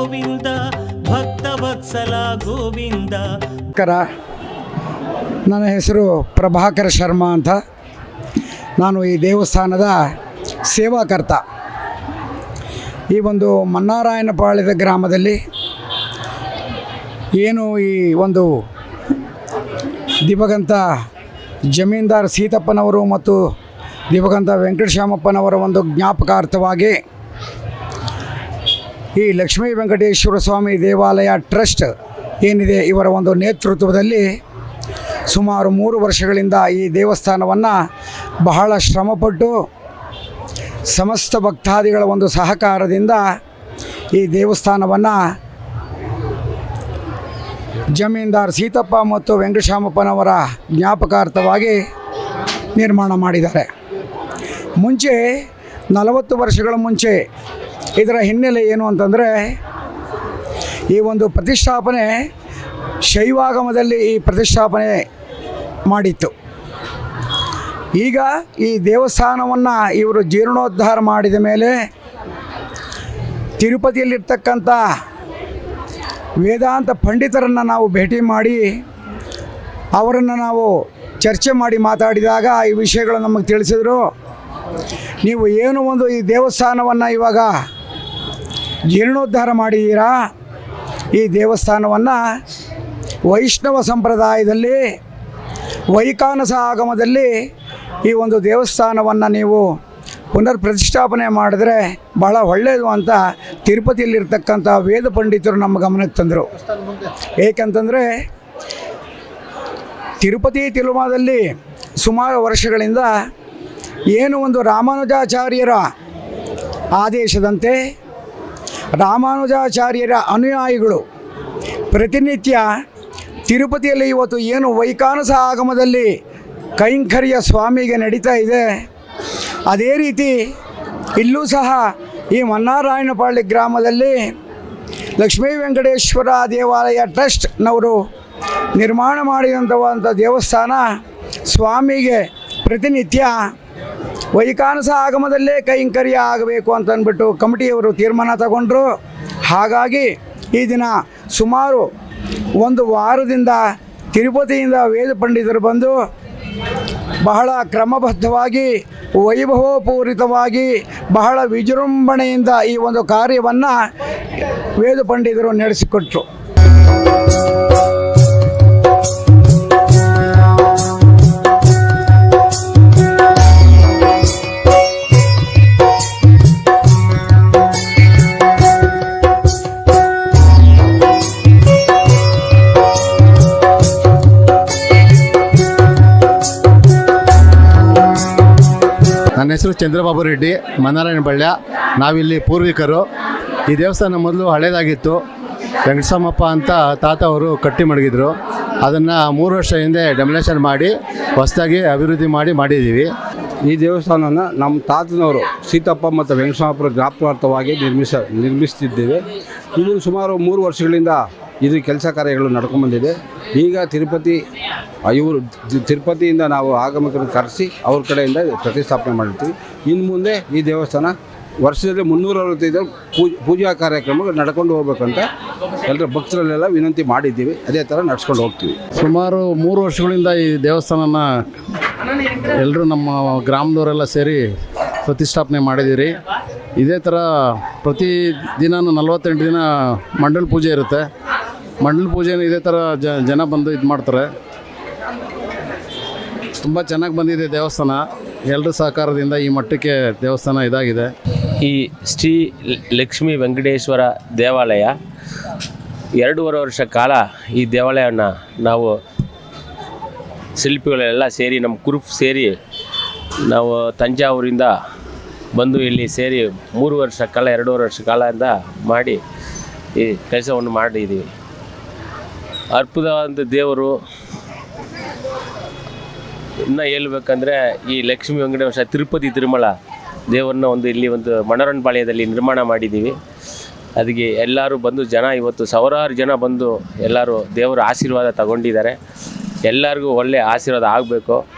ಗೋವಿಂದ ಭಕ್ತವತ್ಸಲ ಗೋವಿಂದ. ನನ್ನ ಹೆಸರು ಪ್ರಭಾಕರ ಶರ್ಮಾ ಅಂತ. ನಾನು ಈ ದೇವಸ್ಥಾನದ ಸೇವಾಕರ್ತ. ಈ ಒಂದು ಮನ್ನಾರಾಯಣಪಾಳ್ಯದ ಗ್ರಾಮದಲ್ಲಿ ಏನು ಈ ಒಂದು ದಿವಂಗತ ಜಮೀನ್ದಾರ್ ಸೀತಪ್ಪನವರು ಮತ್ತು ದಿವಂಗತ ವೆಂಕಟಶ್ಯಾಮಪ್ಪನವರ ಒಂದು ಜ್ಞಾಪಕಾರ್ಥವಾಗಿ ಈ ಲಕ್ಷ್ಮೀ ವೆಂಕಟೇಶ್ವರ ಸ್ವಾಮಿ ದೇವಾಲಯ ಟ್ರಸ್ಟ್ ಏನಿದೆ, ಇವರ ಒಂದು ನೇತೃತ್ವದಲ್ಲಿ ಸುಮಾರು 3 ವರ್ಷಗಳಿಂದ ಈ ದೇವಸ್ಥಾನವನ್ನು ಬಹಳ ಶ್ರಮಪಟ್ಟು ಸಮಸ್ತ ಭಕ್ತಾದಿಗಳ ಒಂದು ಸಹಕಾರದಿಂದ ಈ ದೇವಸ್ಥಾನವನ್ನು ಜಮೀನ್ದಾರ್ ಸೀತಪ್ಪ ಮತ್ತು ವೆಂಕಟಶ್ಯಾಮಪ್ಪನವರ ಜ್ಞಾಪಕಾರ್ಥವಾಗಿ ನಿರ್ಮಾಣ ಮಾಡಿದ್ದಾರೆ. ಮುಂಚೆ 40 ವರ್ಷಗಳ ಮುಂಚೆ ಇದರ ಹಿನ್ನೆಲೆ ಏನು ಅಂತಂದರೆ, ಈ ಒಂದು ಪ್ರತಿಷ್ಠಾಪನೆ ಶೈವಾಗಮದಲ್ಲಿ ಈ ಪ್ರತಿಷ್ಠಾಪನೆ ಮಾಡಿತ್ತು. ಈಗ ಈ ದೇವಸ್ಥಾನವನ್ನು ಇವರು ಜೀರ್ಣೋದ್ಧಾರ ಮಾಡಿದ ಮೇಲೆ ತಿರುಪತಿಯಲ್ಲಿರ್ತಕ್ಕಂಥ ವೇದಾಂತ ಪಂಡಿತರನ್ನು ನಾವು ಭೇಟಿ ಮಾಡಿ ಅವರನ್ನು ನಾವು ಚರ್ಚೆ ಮಾಡಿ ಮಾತಾಡಿದಾಗ ಈ ವಿಷಯಗಳು ನಮಗೆ ತಿಳಿಸಿದರು. ನೀವು ಏನು ಒಂದು ಈ ದೇವಸ್ಥಾನವನ್ನು ಇವಾಗ ಜೀರ್ಣೋದ್ಧಾರ ಮಾಡಿದ್ದೀರಾ, ಈ ದೇವಸ್ಥಾನವನ್ನು ವೈಷ್ಣವ ಸಂಪ್ರದಾಯದಲ್ಲಿ ವೈಖಾನಸ ಆಗಮದಲ್ಲಿ ಈ ಒಂದು ದೇವಸ್ಥಾನವನ್ನು ನೀವು ಪುನರ್ ಪ್ರತಿಷ್ಠಾಪನೆ ಮಾಡಿದ್ರೆ ಭಾಳ ಒಳ್ಳೆಯದು ಅಂತ ತಿರುಪತಿಯಲ್ಲಿರ್ತಕ್ಕಂಥ ವೇದ ಪಂಡಿತರು ನಮ್ಮ ಗಮನಕ್ಕೆ ತಂದರು. ಏಕೆಂತಂದರೆ ತಿರುಪತಿ ತಿರುಮಲದಲ್ಲಿ ಸುಮಾರು ವರ್ಷಗಳಿಂದ ಏನು ಒಂದು ರಾಮಾನುಜಾಚಾರ್ಯರ ಆದೇಶದಂತೆ ರಾಮಾನುಜಾಚಾರ್ಯರ ಅನುಯಾಯಿಗಳು ಪ್ರತಿನಿತ್ಯ ತಿರುಪತಿಯಲ್ಲಿ ಇವತ್ತು ಏನು ವೈಖಾನಸ ಆಗಮದಲ್ಲಿ ಕೈಂಕರ್ಯ ಸ್ವಾಮಿಗೆ ನಡೀತಾ ಇದೆ, ಅದೇ ರೀತಿ ಇಲ್ಲೂ ಸಹ ಈ ಮನ್ನಾರಾಯಣಪಾಳ್ಯ ಗ್ರಾಮದಲ್ಲಿ ಲಕ್ಷ್ಮೀ ವೆಂಕಟೇಶ್ವರ ದೇವಾಲಯ ಟ್ರಸ್ಟ್ನವರು ನಿರ್ಮಾಣ ಮಾಡಿದಂಥ ದೇವಸ್ಥಾನ ಸ್ವಾಮಿಗೆ ಪ್ರತಿನಿತ್ಯ ವೈಖಾನಸ ಆಗಮದಲ್ಲೇ ಕೈಂಕರ್ಯ ಆಗಬೇಕು ಅಂತಂದ್ಬಿಟ್ಟು ಕಮಿಟಿಯವರು ತೀರ್ಮಾನ ತಗೊಂಡ್ರು. ಹಾಗಾಗಿ ಈ ದಿನ ಸುಮಾರು 1 ವಾರದಿಂದ ತಿರುಪತಿಯಿಂದ ವೇದ ಪಂಡಿತರು ಬಂದು ಬಹಳ ಕ್ರಮಬದ್ಧವಾಗಿ ವೈಭವಪೂರಿತವಾಗಿ ಬಹಳ ವಿಜೃಂಭಣೆಯಿಂದ ಈ ಒಂದು ಕಾರ್ಯವನ್ನು ವೇದ ಪಂಡಿತರು ನಡೆಸಿಕೊಟ್ರು. ನನ್ನ ಹೆಸರು ಚಂದ್ರಬಾಬು ರೆಡ್ಡಿ, ಮನ್ನಾರಾಯಣಪಾಳ್ಯ. ನಾವಿಲ್ಲಿ ಪೂರ್ವಿಕರು. ಈ ದೇವಸ್ಥಾನ ಮೊದಲು ಹಳೇದಾಗಿತ್ತು. ವೆಂಕಟಸ್ವಾಮಪ್ಪ ಅಂತ ತಾತ ಅವರು ಕಟ್ಟಿ ಮಡಗಿದ್ರು. ಅದನ್ನು 3 ವರ್ಷ ಹಿಂದೆ ಡೆಮೊಲೇಷನ್ ಮಾಡಿ ಹೊಸದಾಗಿ ಅಭಿವೃದ್ಧಿ ಮಾಡಿದ್ದೀವಿ. ಈ ದೇವಸ್ಥಾನನ ನಮ್ಮ ತಾತನವರು ಸೀತಪ್ಪ ಮತ್ತು ವೆಂಕಟಸ್ವಾಮಪ್ಪರ ಜ್ಞಾಪಕಾರ್ಥವಾಗಿ ನಿರ್ಮಿಸ್ತಿದ್ದೇವೆ. ಇದು ಸುಮಾರು 3 ವರ್ಷಗಳಿಂದ ಇದು ಕೆಲಸ ಕಾರ್ಯಗಳು ನಡ್ಕೊಂಡ್ಬಂದಿದೆ. ಈಗ ತಿರುಪತಿಯಿಂದ ನಾವು ಆಗಮಿಕರನ್ನು ಕರೆಸಿ ಅವ್ರ ಕಡೆಯಿಂದ ಪ್ರತಿಷ್ಠಾಪನೆ ಮಾಡಿರ್ತೀವಿ. ಇನ್ನು ಮುಂದೆ ಈ ದೇವಸ್ಥಾನ ವರ್ಷದಲ್ಲಿ 365 ಪೂಜಾ ಕಾರ್ಯಕ್ರಮಗಳು ನಡ್ಕೊಂಡು ಹೋಗ್ಬೇಕಂತ ಎಲ್ಲರ ಭಕ್ತರಲ್ಲೆಲ್ಲ ವಿನಂತಿ ಮಾಡಿದ್ದೀವಿ. ಅದೇ ಥರ ನಡ್ಸ್ಕೊಂಡು ಹೋಗ್ತೀವಿ. ಸುಮಾರು 3 ವರ್ಷಗಳಿಂದ ಈ ದೇವಸ್ಥಾನನ ಎಲ್ಲರೂ ನಮ್ಮ ಗ್ರಾಮದವರೆಲ್ಲ ಸೇರಿ ಪ್ರತಿಷ್ಠಾಪನೆ ಮಾಡಿದ್ದೀರಿ. ಇದೇ ಥರ ಪ್ರತಿ ದಿನವೂ 48 ದಿನ ಮಂಡಲ ಪೂಜೆ ಇರುತ್ತೆ. ಮಂಡಲ ಪೂಜೆನೂ ಇದೇ ಥರ ಜನ ಬಂದು ಇದು ಮಾಡ್ತಾರೆ. ತುಂಬ ಚೆನ್ನಾಗಿ ಬಂದಿದೆ ದೇವಸ್ಥಾನ. ಎಲ್ಲರ ಸಹಕಾರದಿಂದ ಈ ಮಟ್ಟಕ್ಕೆ ದೇವಸ್ಥಾನ ಇದಾಗಿದೆ. ಈ ಶ್ರೀ ಲಕ್ಷ್ಮೀ ವೆಂಕಟೇಶ್ವರ ದೇವಾಲಯ 2.5 ವರ್ಷ ಕಾಲ ಈ ದೇವಾಲಯವನ್ನು ನಾವು ಶಿಲ್ಪಿಗಳೆಲ್ಲ ಸೇರಿ ನಮ್ಮ ಗ್ರೂಪ್ ಸೇರಿ ನಾವು ತಂಜಾವೂರಿಂದ ಬಂದು ಇಲ್ಲಿ ಸೇರಿ 3 ವರ್ಷ ಕಾಲ 2.5 ವರ್ಷ ಕಾಲದಿಂದ ಮಾಡಿ ಈ ಕೆಲಸವನ್ನು ಮಾಡಿದ್ದೀವಿ. ಅದ್ಭುತವಾದ ದೇವರು. ಇನ್ನು ಹೇಳ್ಬೇಕಂದ್ರೆ ಈ ಲಕ್ಷ್ಮೀ ವೆಂಕಟೇಶ್ವರ ತಿರುಪತಿ ತಿರುಮಲ ದೇವರನ್ನ ಇಲ್ಲಿ ಮಣ್ಣಾರನಪಾಳ್ಯದಲ್ಲಿ ನಿರ್ಮಾಣ ಮಾಡಿದ್ದೀವಿ. ಅದಕ್ಕೆ ಎಲ್ಲರೂ ಬಂದು ಇವತ್ತು ಸಾವಿರಾರು ಜನ ಬಂದು ಎಲ್ಲರೂ ದೇವರ ಆಶೀರ್ವಾದ ತಗೊಂಡಿದ್ದಾರೆ. ಎಲ್ಲರಿಗೂ ಒಳ್ಳೆಯ ಆಶೀರ್ವಾದ ಆಗಬೇಕು.